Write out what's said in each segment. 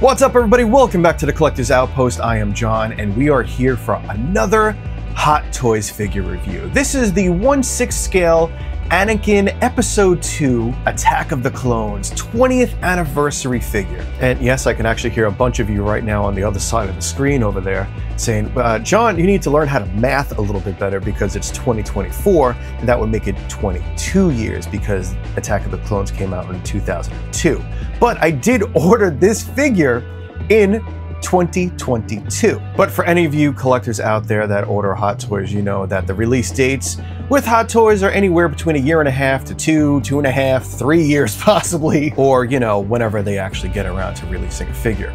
What's up, everybody? Welcome back to the Collector's Outpost. I am John, and we are here for another Hot Toys figure review. This is the 1/6 scale Anakin Episode 2 Attack of the Clones 20th anniversary figure. And yes, I can actually hear a bunch of you right now on the other side of the screen over there saying, John, you need to learn how to math a little bit better because it's 2024, and that would make it 22 years because Attack of the Clones came out in 2002. But I did order this figure in 2022. But for any of you collectors out there that order Hot Toys, you know that the release dates with Hot Toys are anywhere between 1.5 to 2.5, 3 years possibly, or you know, whenever they actually get around to releasing a figure.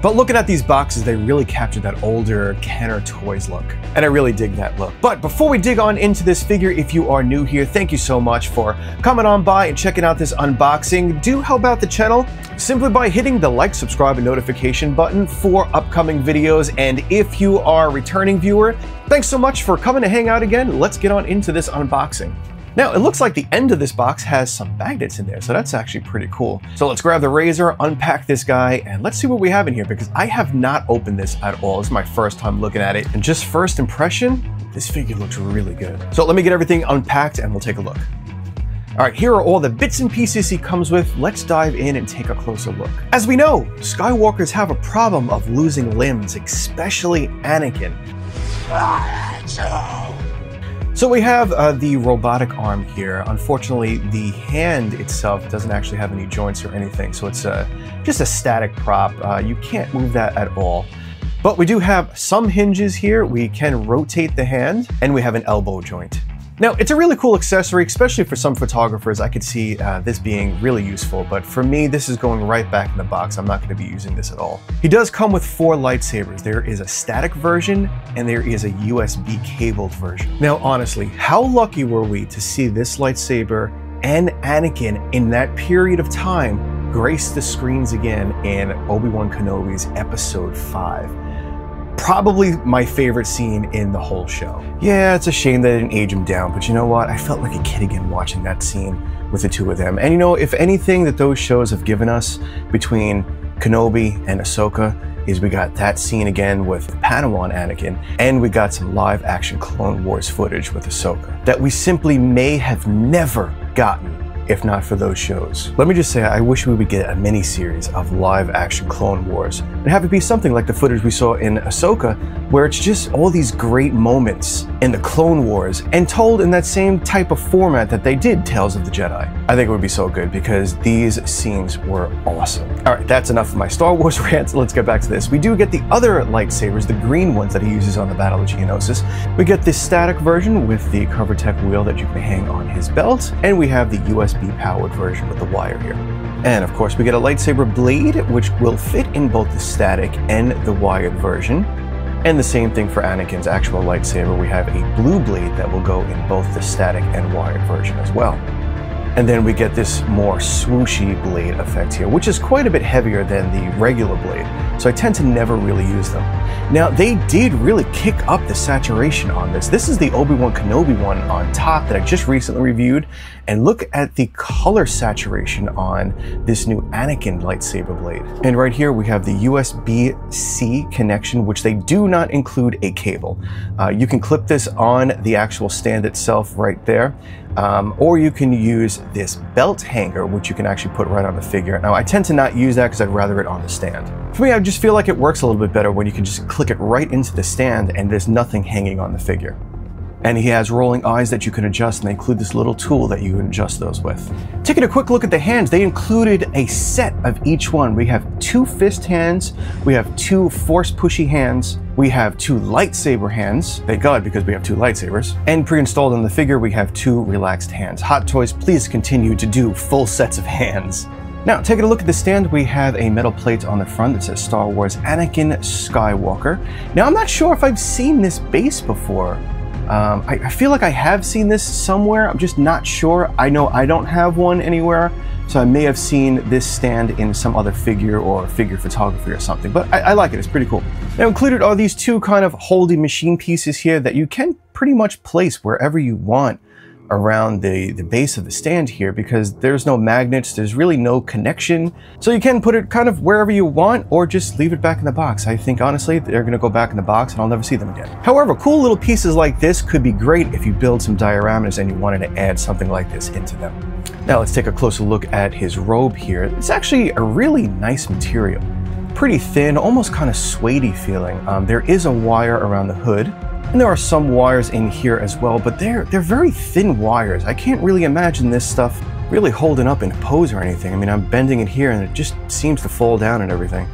But looking at these boxes, they really capture that older Kenner Toys look, and I really dig that look. But before we dig on into this figure, if you are new here, thank you so much for coming on by and checking out this unboxing. Do help out the channel simply by hitting the like, subscribe, and notification button for upcoming videos. And if you are a returning viewer, thanks so much for coming to hang out again. Let's get on into this unboxing. Now, it looks like the end of this box has some magnets in there, so that's actually pretty cool. So let's grab the razor, unpack this guy, and let's see what we have in here, because I have not opened this at all. This is my first time looking at it, and just first impression, this figure looks really good. So let me get everything unpacked and we'll take a look. All right, here are all the bits and pieces he comes with. Let's dive in and take a closer look. As we know, Skywalkers have a problem of losing limbs, especially Anakin. So we have the robotic arm here. Unfortunately, the hand itself doesn't actually have any joints or anything, so it's just a static prop. You can't move that at all. But we do have some hinges here. We can rotate the hand, and we have an elbow joint. Now, it's a really cool accessory, especially for some photographers. I could see this being really useful, but for me, this is going right back in the box. I'm not going to be using this at all. He does come with 4 lightsabers. There is a static version, and there is a USB cabled version. Now, honestly, how lucky were we to see this lightsaber and Anakin in that period of time grace the screens again in Obi-Wan Kenobi's Episode 5. Probably my favorite scene in the whole show. Yeah, it's a shame that I didn't age him down, but you know what? I felt like a kid again watching that scene with the two of them. And you know, if anything that those shows have given us between Kenobi and Ahsoka is we got that scene again with Padawan Anakin, and we got some live action Clone Wars footage with Ahsoka that we simply may have never gotten if not for those shows. Let me just say, I wish we would get a mini-series of live-action Clone Wars and have it be something like the footage we saw in Ahsoka, where it's just all these great moments in the Clone Wars and told in that same type of format that they did Tales of the Jedi. I think it would be so good because these scenes were awesome. All right, that's enough of my Star Wars rants. Let's get back to this. We do get the other lightsabers, the green ones that he uses on the Battle of Geonosis. We get this static version with the CoverTech wheel that you can hang on his belt, and we have the USB-powered version with the wire here. And of course, we get a lightsaber blade, which will fit in both the static and the wired version. And the same thing for Anakin's actual lightsaber. We have a blue blade that will go in both the static and wired version as well. And then we get this more swooshy blade effect here, which is quite a bit heavier than the regular blade, so I tend to never really use them. Now, they did really kick up the saturation on this. This is the Obi-Wan Kenobi one on top that I just recently reviewed, and look at the color saturation on this new Anakin lightsaber blade. And right here we have the USB-C connection, which they do not include a cable. You can clip this on the actual stand itself right there. Or you can use this belt hanger, which you can actually put right on the figure. Now, I tend to not use that because I'd rather it on the stand. For me, I just feel like it works a little bit better when you can just click it right into the stand and there's nothing hanging on the figure. And he has rolling eyes that you can adjust, and they include this little tool that you can adjust those with. Taking a quick look at the hands, they included a set of each one. We have 2 fist hands, we have 2 force pushy hands, we have 2 lightsaber hands, thank God, because we have 2 lightsabers, and pre-installed on the figure we have 2 relaxed hands. Hot Toys, please continue to do full sets of hands. Now, taking a look at the stand, we have a metal plate on the front that says Star Wars Anakin Skywalker. Now, I'm not sure if I've seen this base before. I feel like I have seen this somewhere. I'm just not sure. I know I don't have one anywhere, so I may have seen this stand in some other figure or figure photography or something, but I like it. It's pretty cool. Now, included are these 2 kind of holding machine pieces here that you can pretty much place wherever you want around the base of the stand here because there's no magnets, there's really no connection. So you can put it kind of wherever you want or just leave it back in the box. I think honestly, they're gonna go back in the box and I'll never see them again. However, cool little pieces like this could be great if you build some dioramas and you wanted to add something like this into them. Now let's take a closer look at his robe here. It's actually a really nice material. Pretty thin, almost kind of suede-y feeling. There is a wire around the hood, and there are some wires in here as well, but they're very thin wires. I can't really imagine this stuff really holding up in a pose or anything. I mean, I'm bending it here and it just seems to fall down and everything.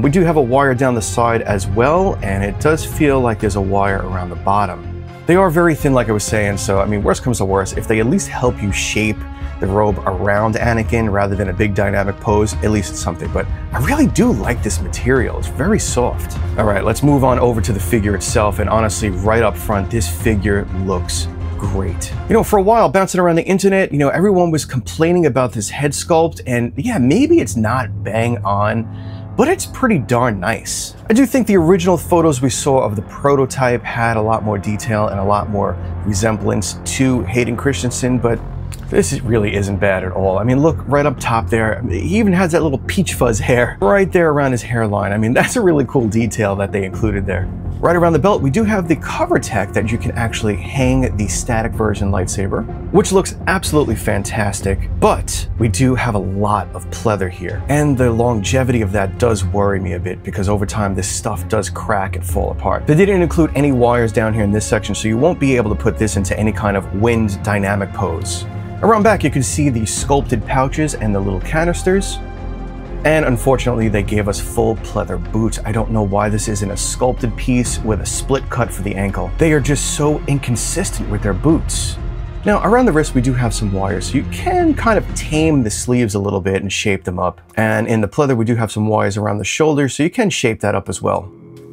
We do have a wire down the side as well, and it does feel like there's a wire around the bottom. They are very thin, like I was saying, so I mean, worst comes to worst, if they at least help you shape the robe around Anakin rather than a big dynamic pose, at least it's something. But I really do like this material. It's very soft. All right, let's move on over to the figure itself. And honestly, right up front, this figure looks great. You know, for a while, bouncing around the internet, you know, everyone was complaining about this head sculpt. And yeah, maybe it's not bang on, but it's pretty darn nice. I do think the original photos we saw of the prototype had a lot more detail and a lot more resemblance to Hayden Christensen, but this really isn't bad at all. I mean, look right up top there. He even has that little peach fuzz hair right there around his hairline. I mean, that's a really cool detail that they included there. Right around the belt, we do have the cover tech that you can actually hang the static version lightsaber, which looks absolutely fantastic, but we do have a lot of pleather here. And the longevity of that does worry me a bit because over time, this stuff does crack and fall apart. They didn't include any wires down here in this section, so you won't be able to put this into any kind of wind dynamic pose. Around back, you can see the sculpted pouches and the little canisters. And unfortunately, they gave us full pleather boots. I don't know why this isn't a sculpted piece with a split cut for the ankle. They are just so inconsistent with their boots. Now, around the wrist, we do have some wires, so you can kind of tame the sleeves a little bit and shape them up. And in the pleather, we do have some wires around the shoulders, so you can shape that up as well.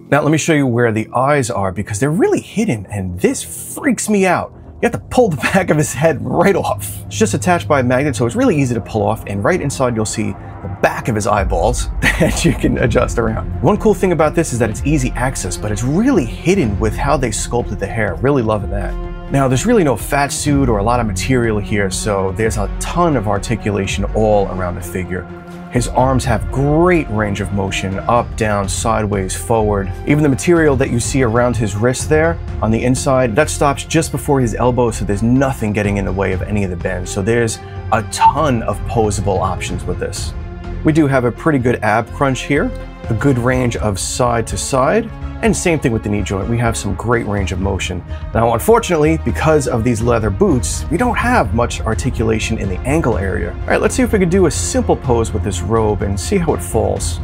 Now, let me show you where the eyes are because they're really hidden, and this freaks me out. You have to pull the back of his head right off. It's just attached by a magnet, so it's really easy to pull off. And right inside, you'll see the back of his eyeballs that you can adjust around. One cool thing about this is that it's easy access, but it's really hidden with how they sculpted the hair. Really loving that. Now, there's really no fat suit or a lot of material here, so there's a ton of articulation all around the figure. His arms have great range of motion, up, down, sideways, forward. Even the material that you see around his wrist there, on the inside, that stops just before his elbow, so there's nothing getting in the way of any of the bends. So there's a ton of posable options with this. We do have a pretty good ab crunch here, a good range of side to side, and same thing with the knee joint. We have some great range of motion. Now, unfortunately, because of these leather boots, we don't have much articulation in the ankle area. All right, let's see if we could do a simple pose with this robe and see how it falls.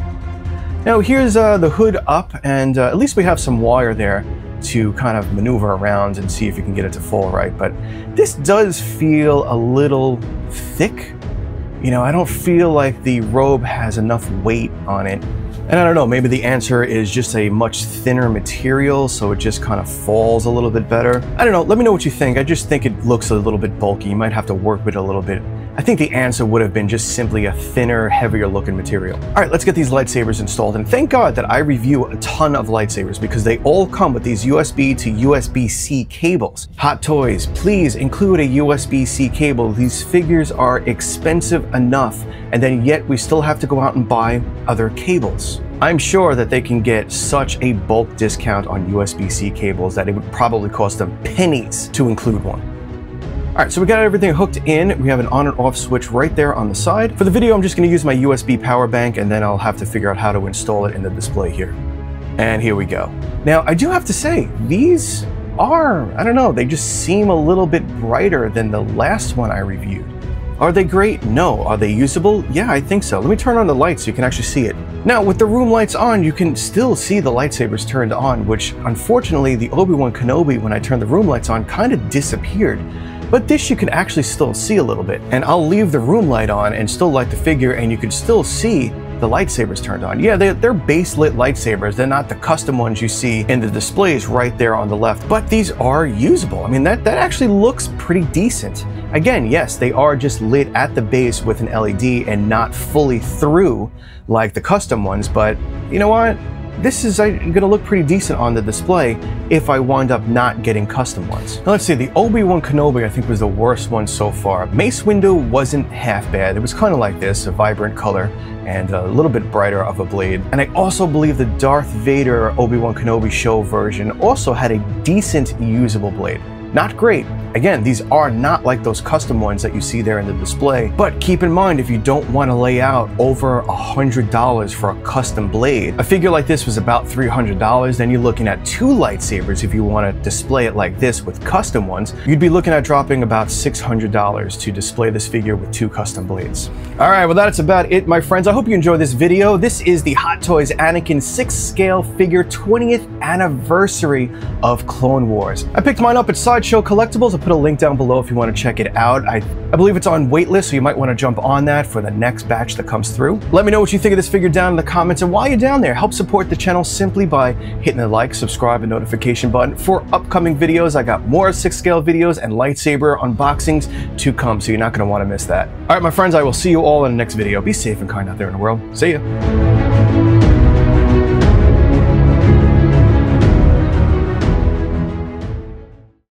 Now, here's the hood up, and at least we have some wire there to kind of maneuver around and see if you can get it to fall right. But this does feel a little thick. You know, I don't feel like the robe has enough weight on it. And I don't know, maybe the answer is just a much thinner material, so it just kind of falls a little bit better. I don't know, let me know what you think. I just think it looks a little bit bulky. You might have to work with it a little bit. I think the answer would have been just simply a thinner, heavier looking material. All right, let's get these lightsabers installed. And thank God that I review a ton of lightsabers because they all come with these USB to USB-C cables. Hot Toys, please include a USB-C cable. These figures are expensive enough, and then yet we still have to go out and buy other cables. I'm sure that they can get such a bulk discount on USB-C cables that it would probably cost them pennies to include one. All right, so we got everything hooked in. We have an on and off switch right there on the side. For the video, I'm just gonna use my USB power bank and then I'll have to figure out how to install it in the display here. And here we go. Now, I do have to say, these are, I don't know, they just seem a little bit brighter than the last one I reviewed. Are they great? No. Are they usable? Yeah, I think so. Let me turn on the lights so you can actually see it. Now, with the room lights on, you can still see the lightsabers turned on, which unfortunately, the Obi-Wan Kenobi, when I turned the room lights on, kind of disappeared. But this you can actually still see a little bit. And I'll leave the room light on and still light the figure, and you can still see the lightsabers turned on. Yeah, they're base lit lightsabers. They're not the custom ones you see in the displays right there on the left, but these are usable. I mean, that actually looks pretty decent. Again, yes, they are just lit at the base with an LED and not fully through like the custom ones, but you know what? this is going to look pretty decent on the display if I wind up not getting custom ones. Now let's see, the Obi-Wan Kenobi I think was the worst one so far. Mace Windu wasn't half bad. It was kind of like this, a vibrant color and a little bit brighter of a blade. And I also believe the Darth Vader Obi-Wan Kenobi show version also had a decent usable blade. Not great. Again, these are not like those custom ones that you see there in the display, but keep in mind if you don't want to lay out over $100 for a custom blade, a figure like this was about $300, then you're looking at 2 lightsabers if you want to display it like this with custom ones, you'd be looking at dropping about $600 to display this figure with 2 custom blades. Alright, well that's about it, my friends. I hope you enjoyed this video. This is the Hot Toys Anakin 6 scale figure 20th anniversary of Clone Wars. I picked mine up at Sideshow Collectibles. Put a link down below if you want to check it out. I believe it's on waitlist, so you might want to jump on that for the next batch that comes through. Let me know what you think of this figure down in the comments, and while you're down there, help support the channel simply by hitting the like, subscribe, and notification button for upcoming videos. I got more 6 scale videos and lightsaber unboxings to come, so you're not going to want to miss that. All right, my friends, I will see you all in the next video. Be safe and kind out there in the world. See ya.